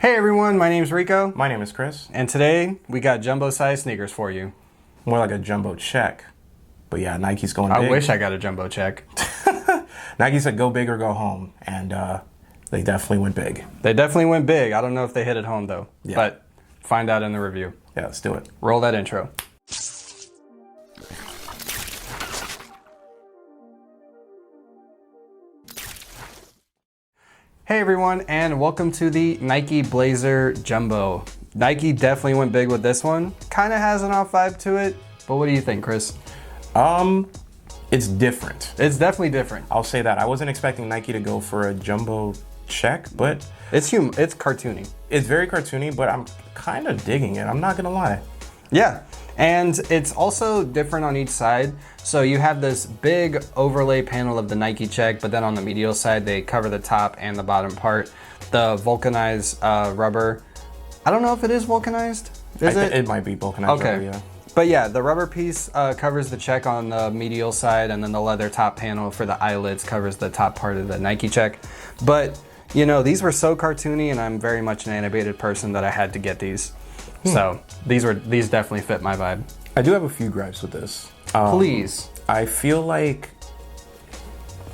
Hey everyone, my name's Rico. My name is Chris. And today we got jumbo size sneakers for you. More like a jumbo check. But yeah, Nike's going big. I wish I got a jumbo check. Nike said go big or go home. And they definitely went big. They definitely went big. I don't know if they hit it home though. Yeah. But find out in the review. Yeah, let's do it. Roll that intro. Hey everyone, and welcome to the Nike Blazer Jumbo. Nike definitely went big with this one. Kind of has an off vibe to it, but what do you think, Chris? It's different. It's definitely different. I'll say that. I wasn't expecting Nike to go for a jumbo check, but it's cartoony. It's very cartoony, but I'm kind of digging it. I'm not gonna lie. Yeah, and it's also different on each side. So you have this big overlay panel of the Nike check, but then on the medial side, they cover the top and the bottom part. The vulcanized rubber. I don't know if it is vulcanized. Is it? It might be vulcanized okay. rubber, yeah. But yeah, the rubber piece covers the check on the medial side, and then the leather top panel for the eyelids covers the top part of the Nike check. But, you know, these were so cartoony, and I'm very much an animated person that I had to get these. So these definitely fit my vibe. I do have a few gripes with this. Please. I feel like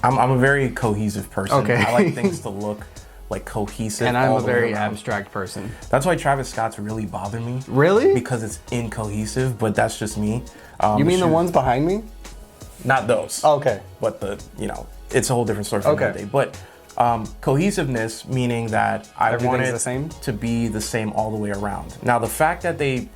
I'm a very cohesive person. Okay. I like things to look like cohesive. And I'm a very abstract person. That's why Travis Scott's really bother me. Really? Because it's incohesive, but that's just me. You mean the ones behind me? Not those. Okay. But it's a whole different story from that day. But cohesive-ness, meaning that I want it to be the same all the way around. Now, the fact that they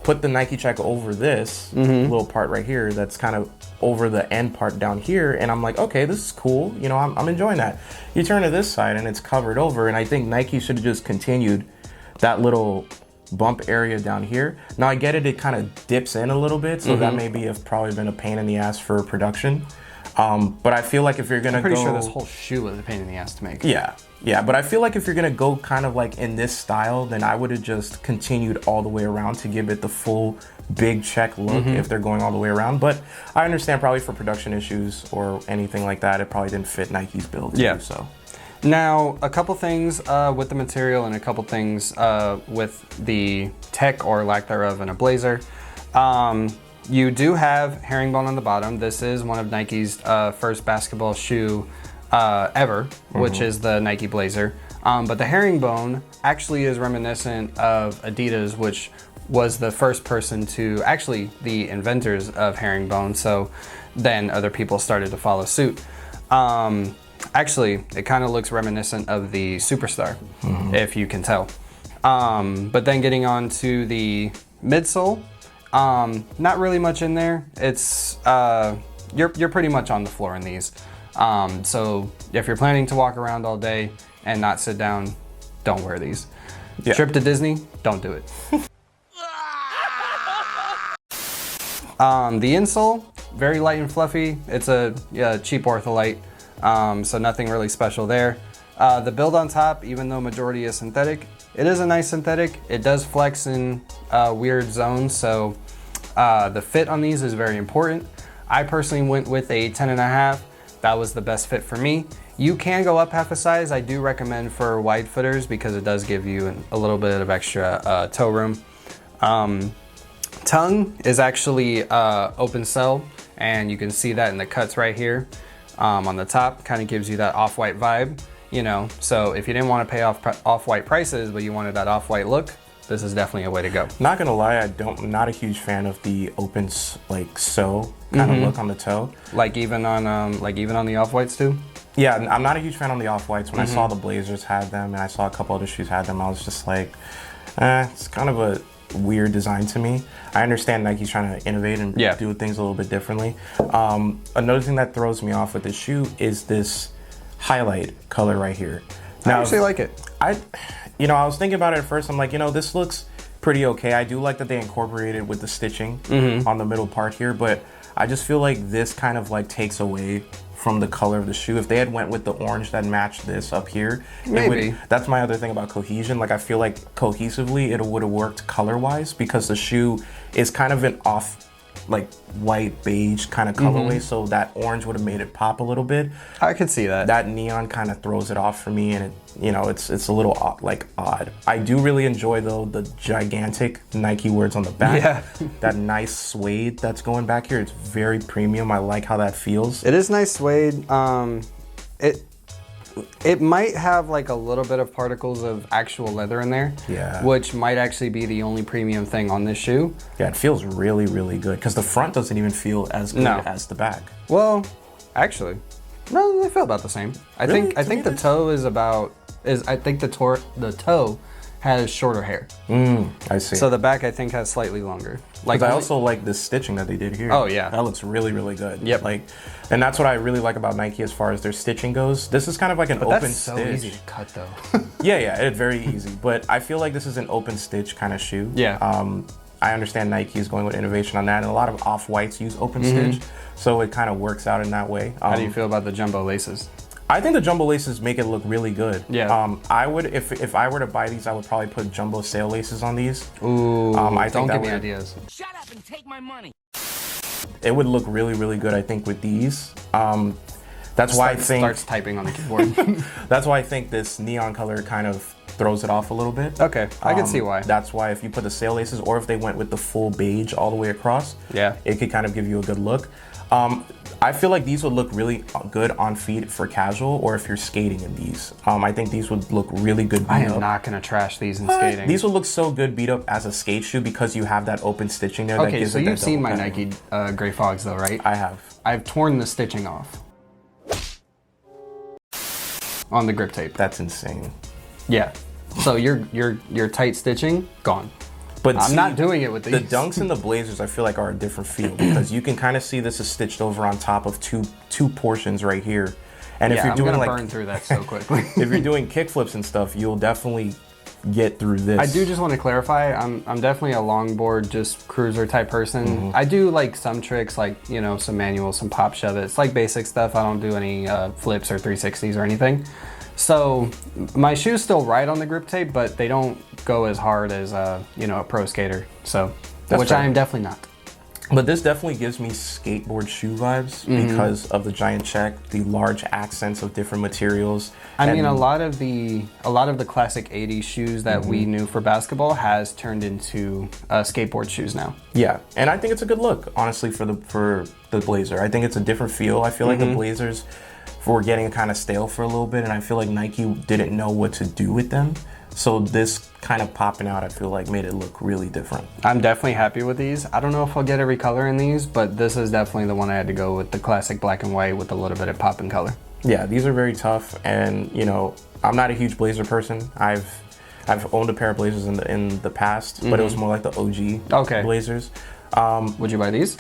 put the Nike check over this little part right here, that's kind of over the end part down here, and I'm like, okay, this is cool. You know, I'm enjoying that. You turn to this side and it's covered over, and I think Nike should have just continued that little bump area down here. Now I get it, it kind of dips in a little bit, so that maybe have probably been a pain in the ass for production. But I feel like if you're gonna I'm pretty sure this whole shoe was a pain in the ass to make. Yeah, but I feel like if you're gonna go kind of like in this style, then I would have just continued all the way around to give it the full big check look if they're going all the way around. But I understand probably for production issues or anything like that, it probably didn't fit Nike's build. Yeah. So now a couple things with the material and a couple things with the tech or lack thereof in a Blazer. You do have herringbone on the bottom. This is one of Nike's first basketball shoe ever, which is the Nike Blazer. But the herringbone actually is reminiscent of Adidas, which was the first person to, actually the inventors of herringbone. So then other people started to follow suit. Actually, it kind of looks reminiscent of the Superstar, if you can tell. But then getting on to the midsole, not really much in there. It's you're pretty much on the floor in these. So if you're planning to walk around all day and not sit down, don't wear these. Yeah. Trip to Disney, don't do it. The insole, very light and fluffy. It's a cheap ortholite, so nothing really special there. The build on top, even though majority is synthetic, it is a nice synthetic. It does flex in weird zones, so the fit on these is very important. I personally went with a 10.5. That was the best fit for me. You can go up half a size. I do recommend for wide footers because it does give you a little bit of extra toe room. Tongue is actually open cell, and you can see that in the cuts right here on the top. Kind of gives you that off-white vibe, you know. So if you didn't want to pay off-white prices, but you wanted that off-white look, this is definitely a way to go. Not gonna lie, I'm not a huge fan of the open like so kind of look on the toe. Like even on the off-whites too? Yeah, I'm not a huge fan on the off-whites. When I saw the Blazers had them and I saw a couple other shoes had them, I was just like, it's kind of a weird design to me. I understand Nike's trying to innovate and do things a little bit differently. Another thing that throws me off with this shoe is this highlight color right here. Now, I actually like it. I was thinking about it at first. I'm like, this looks pretty okay. I do like that they incorporated with the stitching on the middle part here, but I just feel like this kind of like takes away from the color of the shoe. If they had went with the orange that matched this up here, maybe. That's my other thing about cohesion. Like I feel like cohesively it would have worked color-wise because the shoe is kind of an off like white beige kind of colorway, so that orange would have made it pop a little bit. I could see that. That neon kind of throws it off for me, and it, you know, it's a little odd. I do really enjoy though the gigantic Nike words on the back. Yeah. That nice suede that's going back here. It's very premium. I like how that feels. It is nice suede. It might have like a little bit of particles of actual leather in there, which might actually be the only premium thing on this shoe. Yeah, it feels really, really good because the front doesn't even feel as good as the back. Well, actually, no, they feel about the same. I think the toe the toe has shorter hair. I see. So the back I think has slightly longer. Like I also like the stitching that they did here. Oh yeah, that looks really, really good. Yep. Like, and that's what I really like about Nike as far as their stitching goes. This is kind of like an open stitch. That's so easy to cut though. yeah, it's very easy. But I feel like this is an open stitch kind of shoe. Yeah. I understand Nike is going with innovation on that, and a lot of off-whites use open stitch, so it kind of works out in that way. How do you feel about the jumbo laces? I think the jumbo laces make it look really good. Yeah. I would, if I were to buy these, I would probably put jumbo sail laces on these. Ooh, don't give me ideas. Shut up and take my money. It would look really, really good, I think, with these. That's why I think starts typing on the keyboard. That's why I think this neon color kind of throws it off a little bit. Okay, I can see why. That's why if you put the sail laces, or if they went with the full beige all the way across, it could kind of give you a good look. I feel like these would look really good on feet for casual, or if you're skating in these. I think these would look really good beat up. I am not gonna trash these in skating. These would look so good beat up as a skate shoe because you have that open stitching there. Okay, so you've seen my Nike Gray Fogs though, right? I have. I've torn the stitching off on the grip tape. That's insane. Yeah. So your tight stitching gone. But I'm not doing it with these. The Dunks and the Blazers, I feel like, are a different feel because you can kind of see this is stitched over on top of two portions right here. And if you're doing I'm gonna burn through that so quickly. If you're doing kickflips and stuff, you'll definitely get through this. I do just want to clarify, I'm definitely a longboard, just cruiser type person. I do like some tricks, like, you know, some manuals, some pop shove it's like basic stuff. I don't do any flips or 360s or anything. So my shoes still ride on the grip tape, but they don't go as hard as you know, a pro skater. So which I am definitely not. But this definitely gives me skateboard shoe vibes because of the giant check, the large accents of different materials. I mean, a lot of the classic 80s shoes that we knew for basketball has turned into skateboard shoes now. Yeah, and I think it's a good look, honestly, for the Blazer. I think it's a different feel. I feel like the Blazers were getting kind of stale for a little bit, and I feel like Nike didn't know what to do with them. So this kind of popping out, I feel like, made it look really different. I'm definitely happy with these. I don't know if I'll get every color in these, but this is definitely the one I had to go with, the classic black and white with a little bit of pop in color. Yeah, these are very tough, and you know, I'm not a huge Blazer person. I've owned a pair of Blazers in the past, but it was more like the OG Blazers. Would you buy these?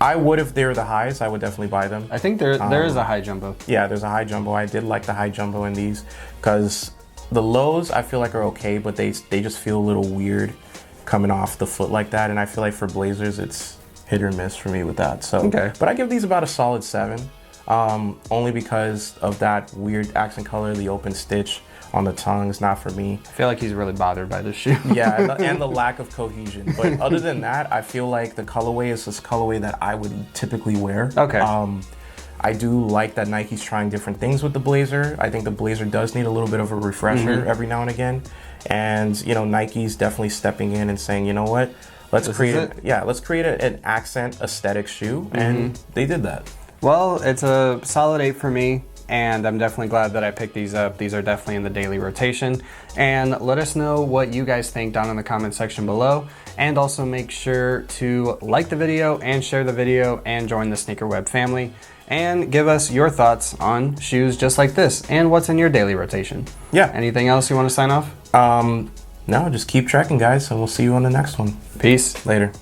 I would if they were the highs. I would definitely buy them. I think there is a high jumbo. Yeah, there's a high jumbo. I did like the high jumbo in these because the lows I feel like are okay, but they just feel a little weird coming off the foot like that. And I feel like for Blazers, it's hit or miss for me with that. So, but I give these about a solid 7, only because of that weird accent color, the open stitch on the tongues, not for me. I feel like he's really bothered by this shoe. Yeah, and the lack of cohesion. But other than that, I feel like the colorway is this colorway that I would typically wear. Okay. I do like that Nike's trying different things with the Blazer. I think the Blazer does need a little bit of a refresher every now and again. And, you know, Nike's definitely stepping in and saying, you know what, let's create an accent aesthetic shoe. And they did that. Well, it's a solid 8 for me. And I'm definitely glad that I picked these up. These are definitely in the daily rotation. And let us know what you guys think down in the comment section below. And also make sure to like the video and share the video and join the SneakerWeb family. And give us your thoughts on shoes just like this and what's in your daily rotation. Yeah. Anything else you want to sign off? No, just keep tracking, guys, and we'll see you on the next one. Peace. Later.